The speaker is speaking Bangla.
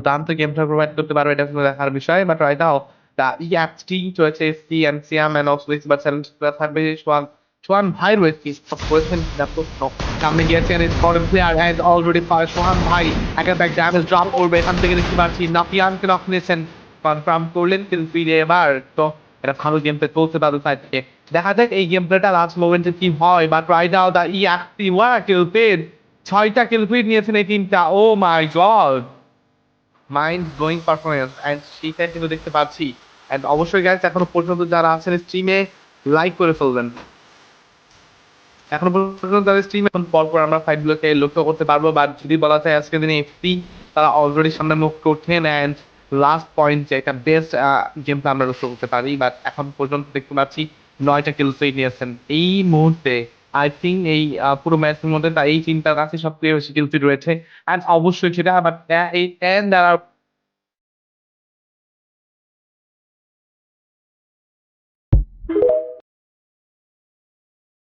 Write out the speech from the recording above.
দুর্দান্ত গেমটা প্রোভাইড করতে পারবে এটা আসলে দেখার বিষয়। But right now the EFT রয়েছে SC and Siam and also Isbat থাকবে সোহান ভাই রয়েছে করেছেন কিনা প্রশ্ন। সামনে গিয়েছেন ফরেন প্লেয়ার হ্যাজ অলরেডি পার সোহান ভাই একটা ব্যাক ড্যামেজ ড্রপ করবে এখান থেকে দেখতে পাচ্ছি নাফিয়ানকে নক নিয়েছেন কনফার্ম করলেন কিন্তু ফিরে এবার তো এটা ভালো গেম প্লে চলছে তাদের সাইড থেকে। দেখা যাক এই গেম প্লেটা লাস্ট মোমেন্টে কি হয়। But right now the EFT one kill পেড 6টা কিল ফিড নিয়েছেন এই টিমটা। Oh my god, mind blowing performance and সেইটাই কিন্তু দেখতে পাচ্ছি। অ্যান্ড অবশ্যই গাইস এখনো পর্যন্ত যারা আছেন স্ট্রিমে লাইক করে ফেলবেন। এখনো পর্যন্ত তাদের স্ট্রিম এখন পরপর আমরা ফাইটগুলোকে লক্ষ্য করতে পারবো। বাট যদি বলা যায় আজকের দিনে এফসি তারা অলরেডি সামনে মুভ করছেন অ্যান্ড লাস্ট পয়েন্ট যে একটা বেস্ট গেমটা আমরা লক্ষ্য করতে পারি। বাট এখন পর্যন্ত দেখতে পাচ্ছি 9টা কিল ফিড নিয়েছেন এই মুহূর্তে। আই থিঙ্ক এই পুরো ম্যাচের মধ্যে এই টিমটার কাছে সবথেকে বেশি কিল ফিড রয়েছে অ্যান্ড অবশ্যই সেটা বাট এই